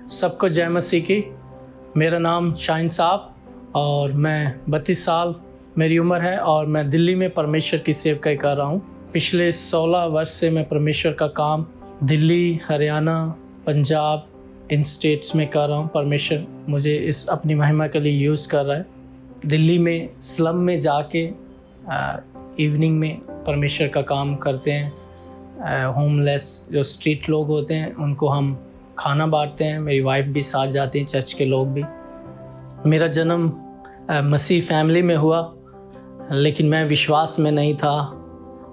सबको जय मसीह की। मेरा नाम शाहीन साहब और मैं 32 साल मेरी उम्र है और मैं दिल्ली में परमेश्वर की सेवकाई कर रहा हूँ। पिछले 16 वर्ष से मैं परमेश्वर का काम दिल्ली, हरियाणा, पंजाब इन स्टेट्स में कर रहा हूँ। परमेश्वर मुझे इस अपनी महिमा के लिए यूज़ कर रहा है। दिल्ली में स्लम में जाके इवनिंग में परमेश्वर का काम करते हैं। होमलेस जो स्ट्रीट लोग होते हैं उनको हम खाना बांटते हैं। मेरी वाइफ भी साथ जाती हैं, चर्च के लोग भी। मेरा जन्म मसीह फैमिली में हुआ, लेकिन मैं विश्वास में नहीं था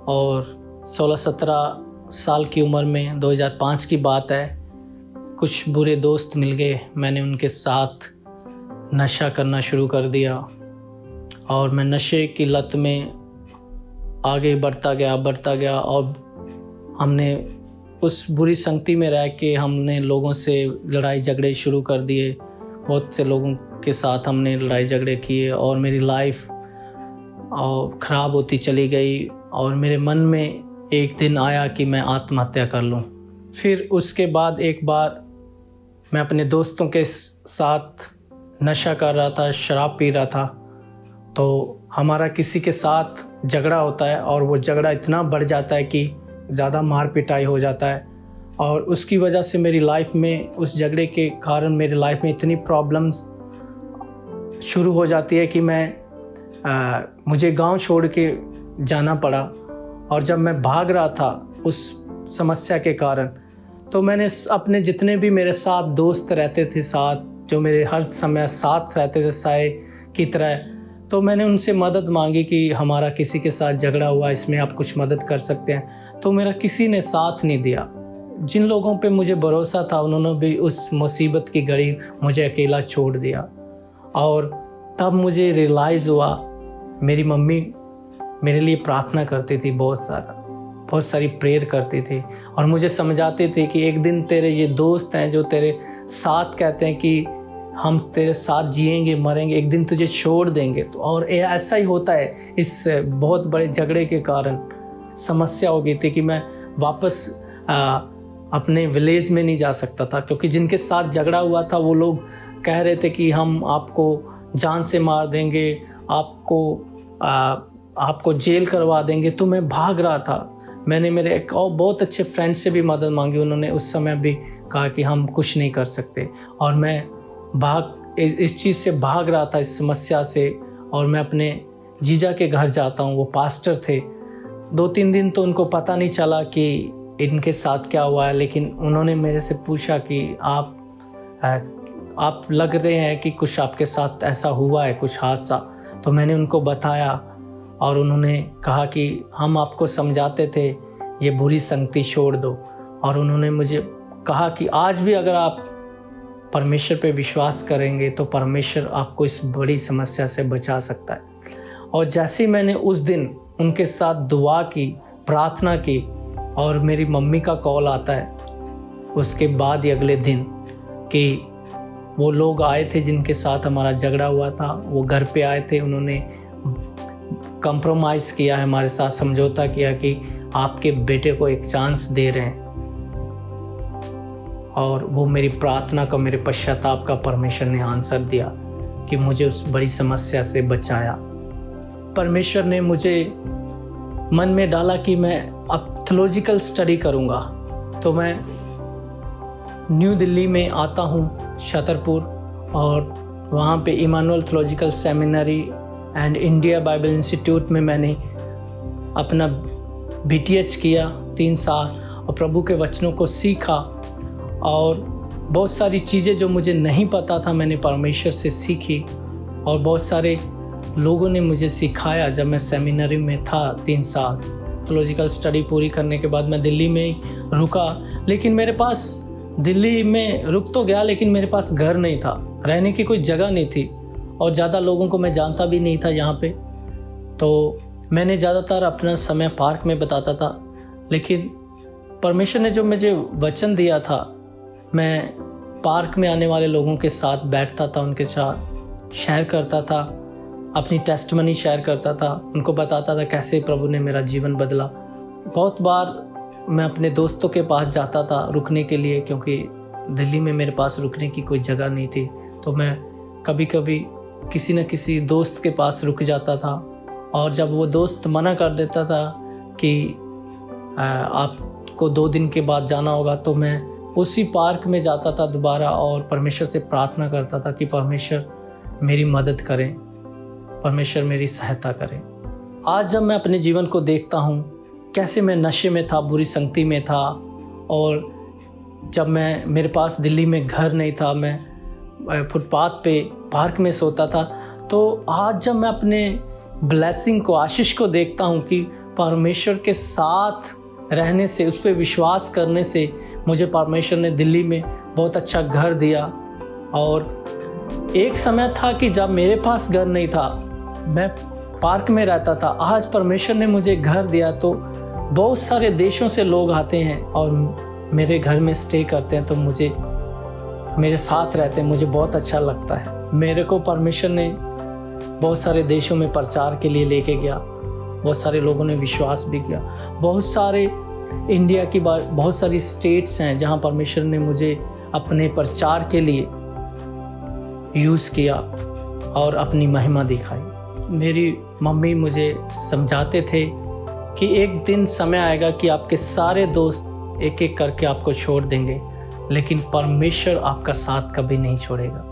और 16-17 साल की उम्र में 2005 की बात है, कुछ बुरे दोस्त मिल गए। मैंने उनके साथ नशा करना शुरू कर दिया और मैं नशे की लत में आगे बढ़ता गया और हमने उस बुरी संगति में रह के हमने लोगों से लड़ाई झगड़े शुरू कर दिए। बहुत से लोगों के साथ हमने लड़ाई झगड़े किए और मेरी लाइफ ख़राब होती चली गई और मेरे मन में एक दिन आया कि मैं आत्महत्या कर लूं। फिर उसके बाद एक बार मैं अपने दोस्तों के साथ नशा कर रहा था, शराब पी रहा था, तो हमारा किसी के साथ झगड़ा होता है और वो झगड़ा इतना बढ़ जाता है कि ज़्यादा मार पिटाई हो जाता है और उसकी वजह से मेरी लाइफ में, उस झगड़े के कारण मेरी लाइफ में इतनी प्रॉब्लम्स शुरू हो जाती है कि मुझे गांव छोड़ के जाना पड़ा। और जब मैं भाग रहा था उस समस्या के कारण, तो मैंने अपने जितने भी मेरे साथ दोस्त रहते थे, साथ जो मेरे हर समय साथ रहते थे साए की तरह, तो मैंने उनसे मदद मांगी कि हमारा किसी के साथ झगड़ा हुआ, इसमें आप कुछ मदद कर सकते हैं। तो मेरा किसी ने साथ नहीं दिया। जिन लोगों पे मुझे भरोसा था उन्होंने भी उस मुसीबत की घड़ी मुझे अकेला छोड़ दिया। और तब मुझे रियलाइज़ हुआ, मेरी मम्मी मेरे लिए प्रार्थना करती थी, बहुत सारी प्रेयर करती थी और मुझे समझाते थे कि एक दिन तेरे ये दोस्त हैं जो तेरे साथ कहते हैं कि हम तेरे साथ जिएंगे मरेंगे, एक दिन तुझे छोड़ देंगे। तो और ऐसा ही होता है। इस बहुत बड़े झगड़े के कारण समस्या हो गई थी कि मैं वापस अपने विलेज में नहीं जा सकता था, क्योंकि जिनके साथ झगड़ा हुआ था वो लोग कह रहे थे कि हम आपको जान से मार देंगे, आपको जेल करवा देंगे। तो मैं भाग रहा था। मैंने मेरे एक और बहुत अच्छे फ्रेंड से भी मदद मांगी। उन्होंने उस समय भी कहा कि हम कुछ नहीं कर सकते और मैं इस चीज़ से भाग रहा था, इस समस्या से। और मैं अपने जीजा के घर जाता हूँ, वो पास्टर थे। 2-3 दिन तो उनको पता नहीं चला कि इनके साथ क्या हुआ है, लेकिन उन्होंने मेरे से पूछा कि आप लग रहे हैं कि कुछ आपके साथ ऐसा हुआ है, कुछ हादसा। तो मैंने उनको बताया और उन्होंने कहा कि हम आपको समझाते थे ये बुरी संगति छोड़ दो। और उन्होंने मुझे कहा कि आज भी अगर आप परमेश्वर पे विश्वास करेंगे तो परमेश्वर आपको इस बड़ी समस्या से बचा सकता है। और जैसे ही मैंने उस दिन उनके साथ दुआ की, प्रार्थना की और मेरी मम्मी का कॉल आता है उसके बाद ही अगले दिन कि वो लोग आए थे जिनके साथ हमारा झगड़ा हुआ था, वो घर पे आए थे। उन्होंने कंप्रोमाइज़ किया है हमारे साथ, समझौता किया कि आपके बेटे को एक चांस दे रहे हैं। और वो मेरी प्रार्थना का, मेरे पश्चाताप का परमेश्वर ने आंसर दिया कि मुझे उस बड़ी समस्या से बचाया। परमेश्वर ने मुझे मन में डाला कि मैं अब थियोलॉजिकल स्टडी करूँगा। तो मैं न्यू दिल्ली में आता हूँ, छतरपुर, और वहाँ पे Emmanuel theological seminary and India Bible institute में मैंने अपना BTH किया 3 साल और प्रभु के वचनों को सीखा। और बहुत सारी चीज़ें जो मुझे नहीं पता था मैंने परमेश्वर से सीखी और बहुत सारे लोगों ने मुझे सिखाया। जब मैं सेमिनरी में था 3 साल थियोलॉजिकल स्टडी पूरी करने के बाद मैं दिल्ली में रुका, लेकिन मेरे पास दिल्ली में रुक तो गया लेकिन मेरे पास घर नहीं था, रहने की कोई जगह नहीं थी और ज़्यादा लोगों को मैं जानता भी नहीं था यहाँ पे। तो मैंने ज़्यादातर अपना समय पार्क में बिताता था, लेकिन परमेश्वर ने जो मुझे वचन दिया था, मैं पार्क में आने वाले लोगों के साथ बैठता था, उनके साथ शेयर करता था, अपनी टेस्टमनी शेयर करता था, उनको बताता था कैसे प्रभु ने मेरा जीवन बदला। बहुत बार मैं अपने दोस्तों के पास जाता था रुकने के लिए, क्योंकि दिल्ली में मेरे पास रुकने की कोई जगह नहीं थी, तो मैं कभी कभी किसी न किसी दोस्त के पास रुक जाता था। और जब वो दोस्त मना कर देता था कि आपको 2 दिन के बाद जाना होगा, तो मैं उसी पार्क में जाता था दोबारा और परमेश्वर से प्रार्थना करता था कि परमेश्वर मेरी मदद करें, परमेश्वर मेरी सहायता करें। आज जब मैं अपने जीवन को देखता हूँ, कैसे मैं नशे में था, बुरी संगति में था, और जब मेरे पास दिल्ली में घर नहीं था, मैं फुटपाथ पे पार्क में सोता था, तो आज जब मैं अपने ब्लेसिंग को, आशीष को देखता हूँ कि परमेश्वर के साथ रहने से, उस पर विश्वास करने से मुझे परमेश्वर ने दिल्ली में बहुत अच्छा घर दिया। और एक समय था कि जब मेरे पास घर नहीं था, मैं पार्क में रहता था। आज परमेश्वर ने मुझे घर दिया, तो बहुत सारे देशों से लोग आते हैं और मेरे घर में स्टे करते हैं, तो मेरे साथ रहते हैं, मुझे बहुत अच्छा लगता है। मेरे को परमेश्वर ने बहुत सारे देशों में प्रचार के लिए लेके गया, बहुत सारे लोगों ने विश्वास भी किया। बहुत सारे इंडिया की बहुत सारी स्टेट्स हैं जहां परमेश्वर ने मुझे अपने प्रचार के लिए यूज़ किया और अपनी महिमा दिखाई। मेरी मम्मी मुझे समझाते थे कि एक दिन समय आएगा कि आपके सारे दोस्त एक एक करके आपको छोड़ देंगे, लेकिन परमेश्वर आपका साथ कभी नहीं छोड़ेगा।